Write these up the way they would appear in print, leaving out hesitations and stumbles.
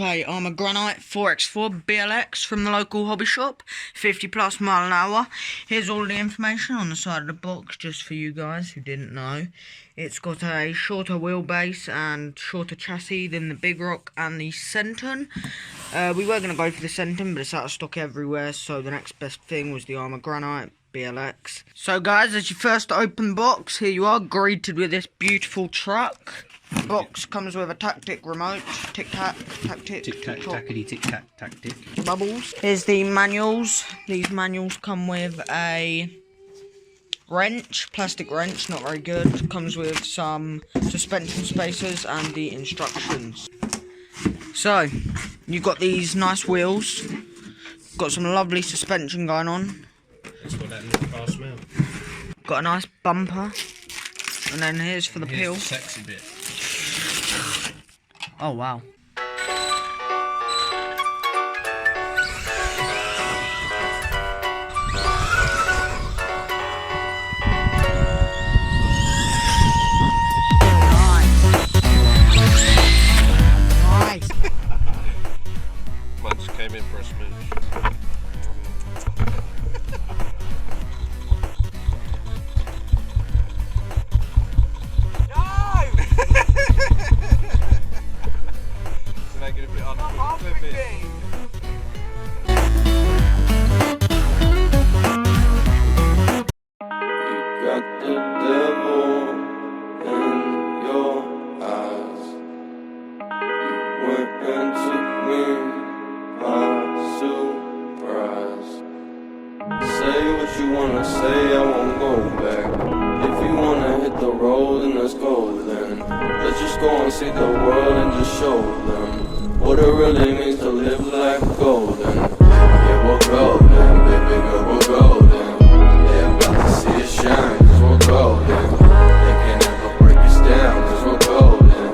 a Arrma Granite 4x4 BLX from the local hobby shop, 50+ mile an hour. Here's all the information on the side of the box, just for you guys who didn't know. It's got a shorter wheelbase and shorter chassis than the Big Rock and the Centon. We were going to go for the Centon, but it's out of stock everywhere, so the next best thing was the Arrma Granite BLX. So guys, as you first open the box, here you are, greeted with this beautiful truck. The box comes with a tactic remote, tic-tac, tactic, tic-tac, tackety, tic-tac, tactic. Bubbles. Here's the manuals. These manuals come with a wrench, plastic wrench, not very good. Comes with some suspension spacers and the instructions. So, you've got these nice wheels. Got some lovely suspension going on. It's got that little car smell. Got a nice bumper. And then here's for the peel. The sexy bit. Oh wow. Nice. Mine just came in for a smooch. Say what you wanna say, I won't go back. If you wanna hit the road, then let's go then. Let's just go and see the world and just show them what it really means to live like golden. Yeah, we'll go then, baby girl, we'll go then. Yeah, about to see it shine, cause we're golden. They can't ever break us down, cause we're golden.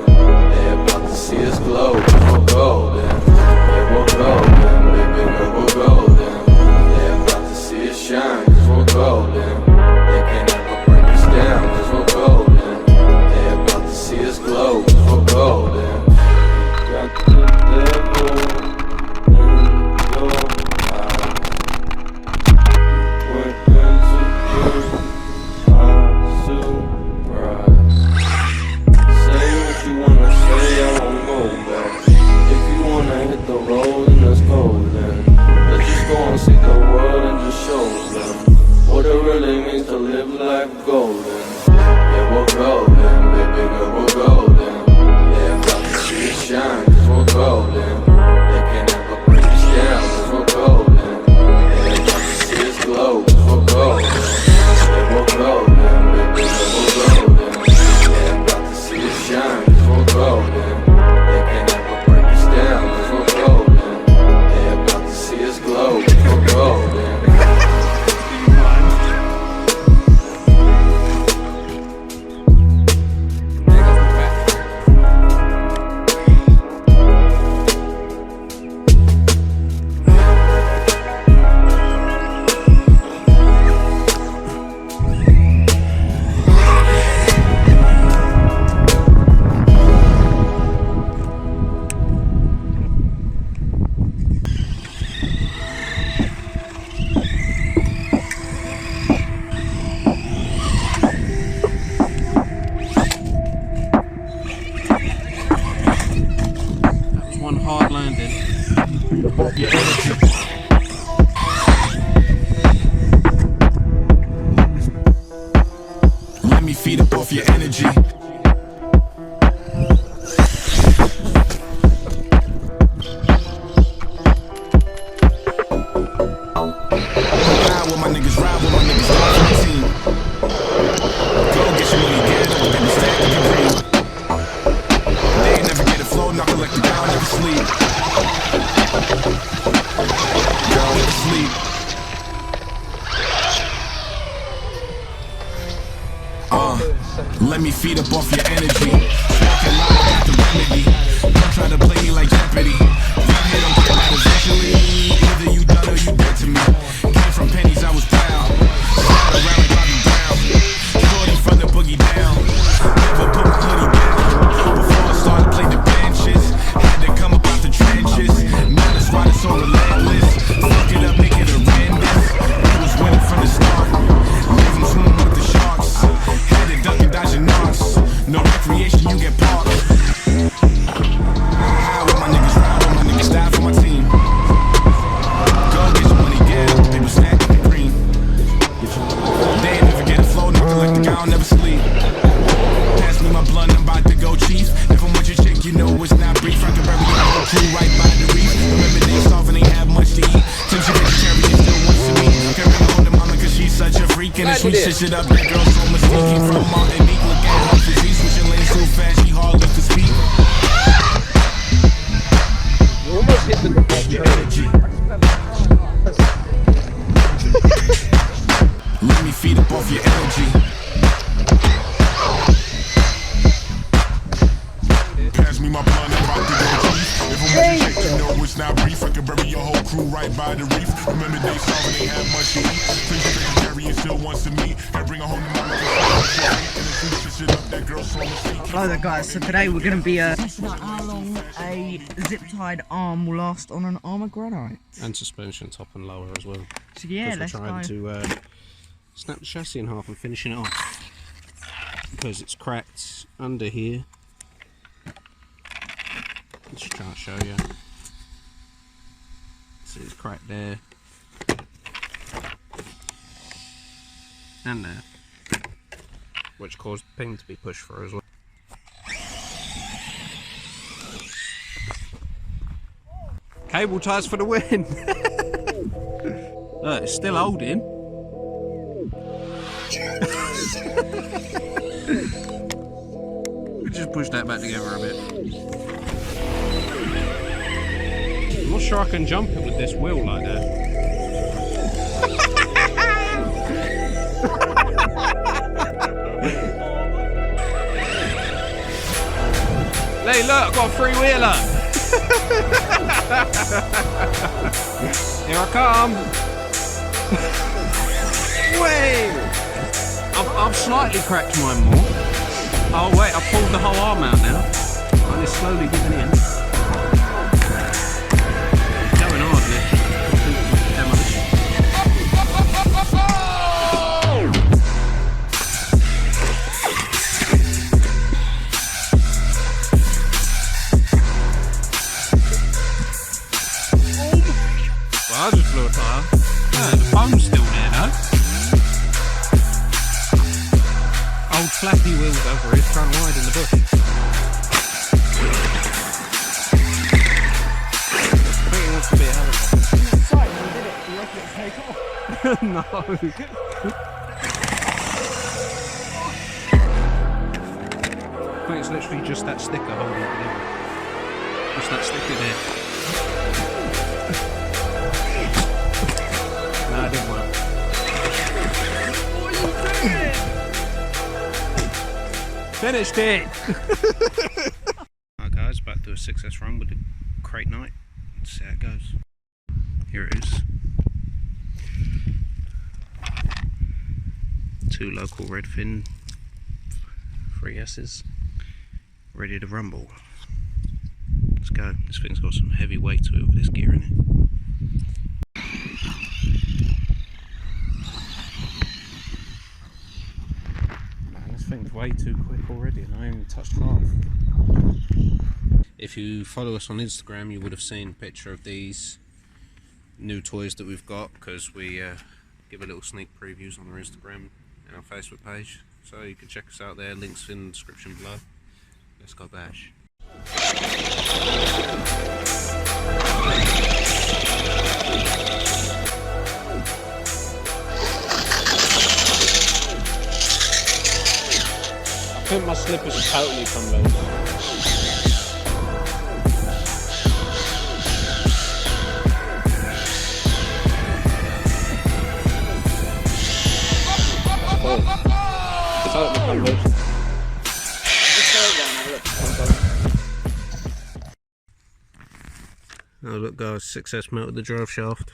They about to see us glow, cause we're golden. Yeah, we'll go then, baby girl, we'll go then. Shine, cause we're golden. They can't ever break us down, cause we're golden. They about to see us glow, cause we're golden. Got the devil in your eyes. Went into a surprise. Say what you wanna say, I won't go back. If you wanna hit the road, then let's go then. Let's just go and see the world and just show them what it really means to live like golden. Yeah, we're golden, baby girl, we're golden. Yeah, about to see it shine, cause we're golden. They can't ever break us down, cause we're golden. Yeah, about to see us glow, cause we're golden. Yeah, we're golden, baby girl, we're golden. Yeah, about to see it shine, cause we're golden. They can't ever break us down, cause we're golden. Yeah, about to see us glow, cause we're golden. One hard landing. Yeah. Let me feed up off your energy. Ride with my niggas, ride with my niggas, ride for the team. Go get your money, get it up, baby, stack to your green. They ain't never get it flow, not collect the down, never sleep. Girl, never sleep. Let me feed up off your energy. Smoking loud, got the remedy. Don't try to play me like Jeopardy. Round here, I'm getting out eventually. Either you done or you dead to me. Came from pennies, I was proud. Slide around like Bobby Brown. Shorty from the boogie down. Never put my hoodie down. Before I started, played the benches. Had to come up out the trenches. and the sweet shit up. That girl so mystique from Martinique. Look at her physique, switching lanes so fast she hardly to speak. You almost hit the Energy. Let me feed up off your energy. Pass me my blunt and rock the chief. If I'm with you, you know it's not brief. I can bury your whole crew right by the reef. Remember they saw when they had much to eat. Please you Jerry and still wants to meet. And bring a home to mama. Hello there guys, so today we're going to be testing out how long a zip-tied arm will last on an Arrma Granite. And suspension top and lower as well. So yeah, let's we're trying to snap the chassis in half and finishing it off. Because it's cracked under here. Let's try and show you. See, it's cracked there. And there. Which caused the pin to be pushed through as well. Cable ties for the win! Look, it's still holding. We just push that back together a bit. I'm not sure I can jump it with this wheel like that. Hey look, I've got a three-wheeler! Here I come! Wait! I've slightly cracked mine more. Oh wait, I've pulled the whole arm out now. And it's slowly giving in. Going hard, this. Demolition. I just blew a tyre. Yeah, the foam's still there though. Old flappy wheels over here trying to hide in the bush. I think he wants to be a helicopter. No. I think it's literally just that sticker holding it together. Just that sticker there. No, it didn't work. What are you doing? Finished it! Alright guys, back to a success run with the crate night. Let's see how it goes. Here it is. 2 local redfin 3S's ready to rumble. Let's go. This thing's got some heavy weight to it with this gear in it. Thing's way too quick already and I only touched half. If you follow us on Instagram you would have seen a picture of these new toys that we've got, because we give a little sneak previews on our Instagram and our Facebook page, so you can check us out there, links in the description below. Let's go bash. I think my slippers totally come loose. Totally come loose. Oh look guys, success melted the drive shaft.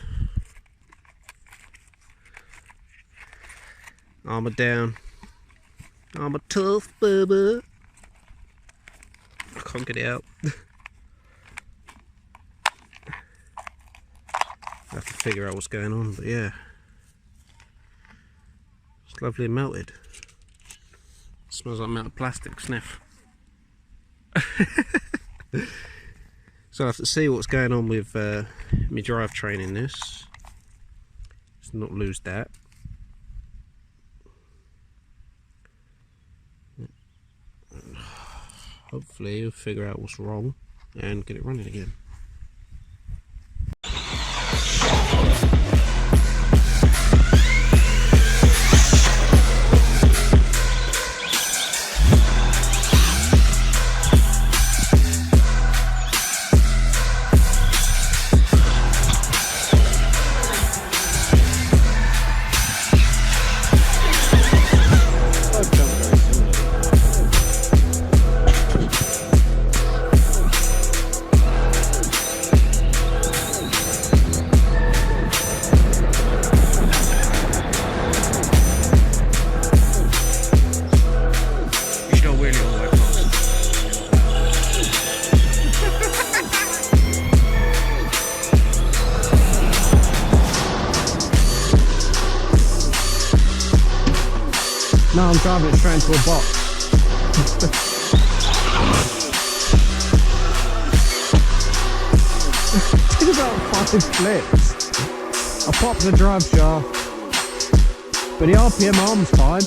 Armor down. I'm a tough baby. I can't get it out. I have to figure out what's going on, but yeah. It's lovely and melted. It smells like melted plastic, sniff. So I have to see what's going on with my drivetrain in this. Let's not lose that. Hopefully we'll figure out what's wrong and get it running again. No, I'm driving it straight into a box. Did about 5 flips. I popped the drive shaft, but the RPM arm's fine.